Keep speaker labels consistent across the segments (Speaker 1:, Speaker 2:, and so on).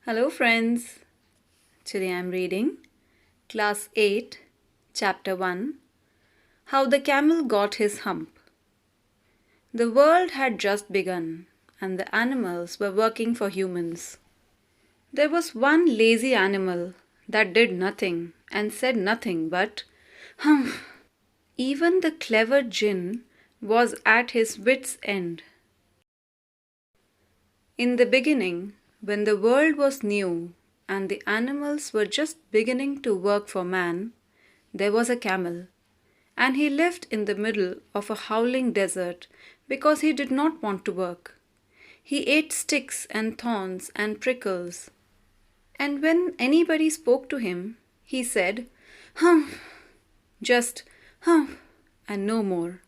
Speaker 1: Hello, friends. Today I'm reading Class 8, Chapter 1 How the Camel Got His Hump. The world had just begun, and the animals were working for humans. There was one lazy animal that did nothing and said nothing but humph. Even the clever Jinn was at his wits' end. In the beginning, when the world was new and the animals were just beginning to work for man, there was a camel, and he lived in the middle of a howling desert because he did not want to work. He ate sticks and thorns and prickles, and when anybody spoke to him, he said, humph, just humph, and no more.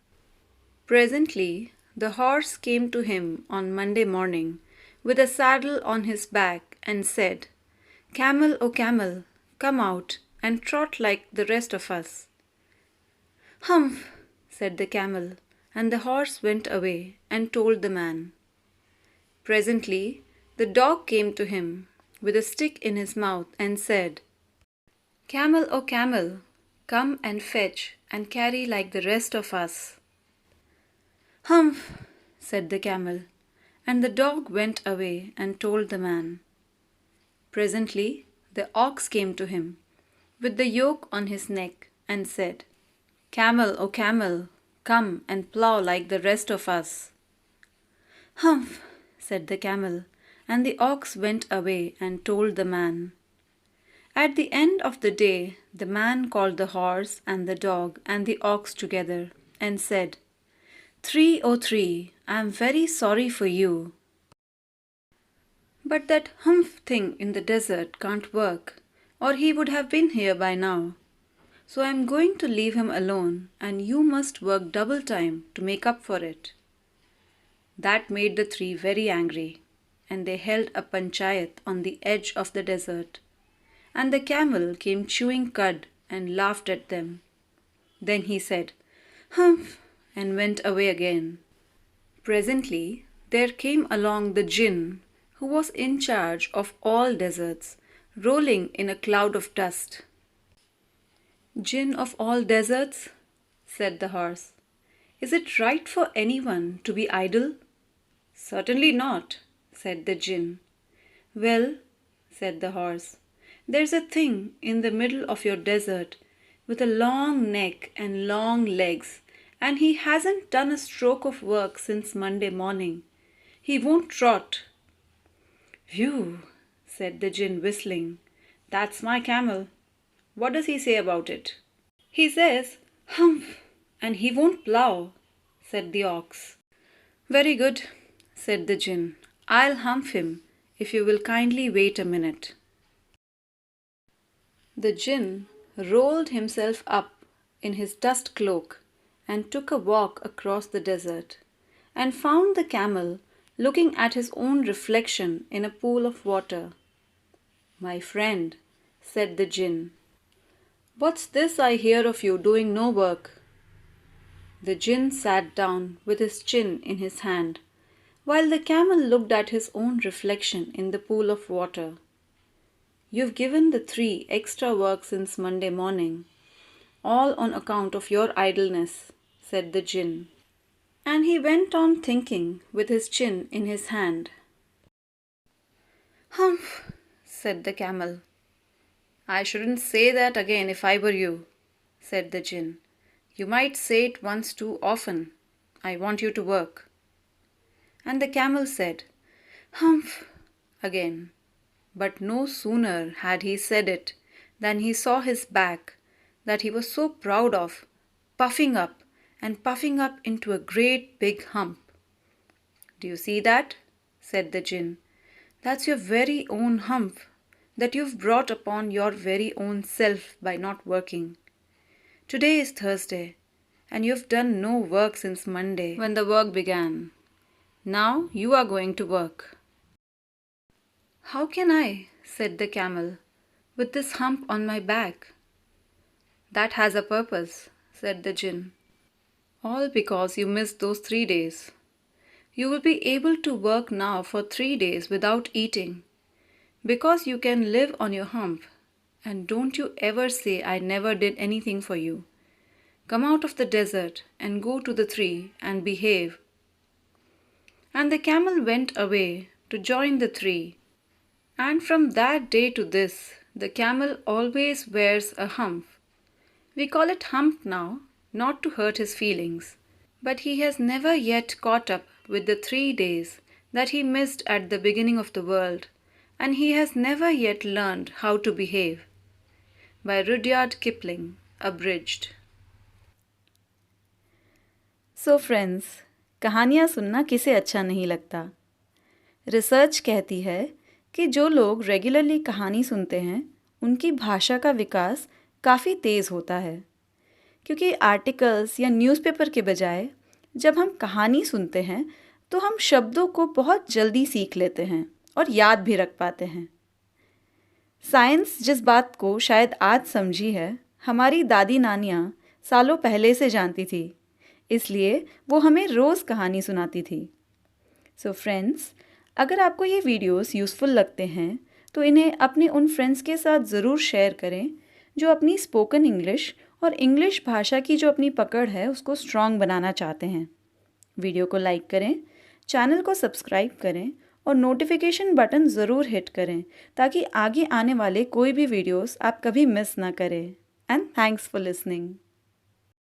Speaker 1: Presently, the horse came to him on Monday morning with a saddle on his back and said, Camel, O camel, come out and trot like the rest of us. Humph, said the camel, and the horse went away and told the man. Presently, the dog came to him with a stick in his mouth and said, Camel, O camel, come and fetch and carry like the rest of us. Humph, said the camel, and the dog went away and told the man. Presently, the ox came to him with the yoke on his neck and said, Camel, O camel, come and plough like the rest of us. Humph, said the camel, and the ox went away and told the man. At the end of the day, the man called the horse and the dog and the ox together and said, 303, I am very sorry for you. But that humph thing in the desert can't work, or he would have been here by now. So I am going to leave him alone, and you must work double time to make up for it. That made the three very angry, and they held a panchayat on the edge of the desert. And the camel came chewing cud and laughed at them. Then he said, humph, and went away again. Presently, there came along the Jinn, who was in charge of all deserts, rolling in a cloud of dust. Jinn of all deserts, said the horse, is it right for anyone to be idle? Certainly not, said the Jinn. Well, said the horse, there's a thing in the middle of your desert with a long neck and long legs, and he hasn't done a stroke of work since Monday morning. He won't trot. Phew, said the Jinn, whistling. That's my camel. What does he say about it? He says, humph, and he won't plough, said the ox. Very good, said the Jinn. I'll humph him if you will kindly wait a minute. The Jinn rolled himself up in his dust cloak and took a walk across the desert, and found the camel looking at his own reflection in a pool of water. My friend, said the Jinn, what's this I hear of you doing no work? The Jinn sat down with his chin in his hand, while the camel looked at his own reflection in the pool of water. You've given the three extra work since Monday morning, all on account of your idleness, said the Jinn. And he went on thinking with his chin in his hand. Humph, said the camel. I shouldn't say that again if I were you, said the Jinn. You might say it once too often. I want you to work. And the camel said, humph, again. But no sooner had he said it than he saw his back, that he was so proud of, puffing up into a great big hump. Do you see that? Said the Jinn. That's your very own hump that you've brought upon your very own self by not working. Today is Thursday, and you've done no work since Monday when the work began. Now you are going to work. How can I, said the camel, with this hump on my back? That has a purpose, said the Jinn. All because you missed those 3 days. You will be able to work now for 3 days without eating. Because you can live on your hump. And don't you ever say, I never did anything for you. Come out of the desert and go to the tree and behave. And the camel went away to join the tree. And from that day to this, the camel always wears a hump. We call it hump now, not to hurt his feelings. But he has never yet caught up with the 3 days that he missed at the beginning of the world, and he has never yet learned how to behave. By Rudyard Kipling, abridged. So friends, कहानियाँ सुनना किसे अच्छा नहीं लगता? Research कहती है कि जो लोग रेगुलरली कहानी सुनते हैं उनकी भाषा का विकास काफ़ी तेज़ होता है, क्योंकि आर्टिकल्स या न्यूज़पेपर के बजाय जब हम कहानी सुनते हैं तो हम शब्दों को बहुत जल्दी सीख लेते हैं और याद भी रख पाते हैं। साइंस जिस बात को शायद आज समझी है, हमारी दादी नानियाँ सालों पहले से जानती थी, इसलिए वो हमें रोज़ कहानी सुनाती थी। सो फ्रेंड्स, अगर आपको ये वीडियोस यूज़फुल लगते हैं तो इन्हें अपने उन फ्रेंड्स के साथ ज़रूर शेयर करें जो अपनी स्पोकन इंग्लिश और इंग्लिश भाषा की जो अपनी पकड़ है उसको स्ट्रॉन्ग बनाना चाहते हैं। वीडियो को लाइक करें, चैनल को सब्सक्राइब करें और नोटिफिकेशन बटन ज़रूर हिट करें ताकि आगे आने वाले कोई भी वीडियोस आप कभी मिस ना करें। And thanks for listening.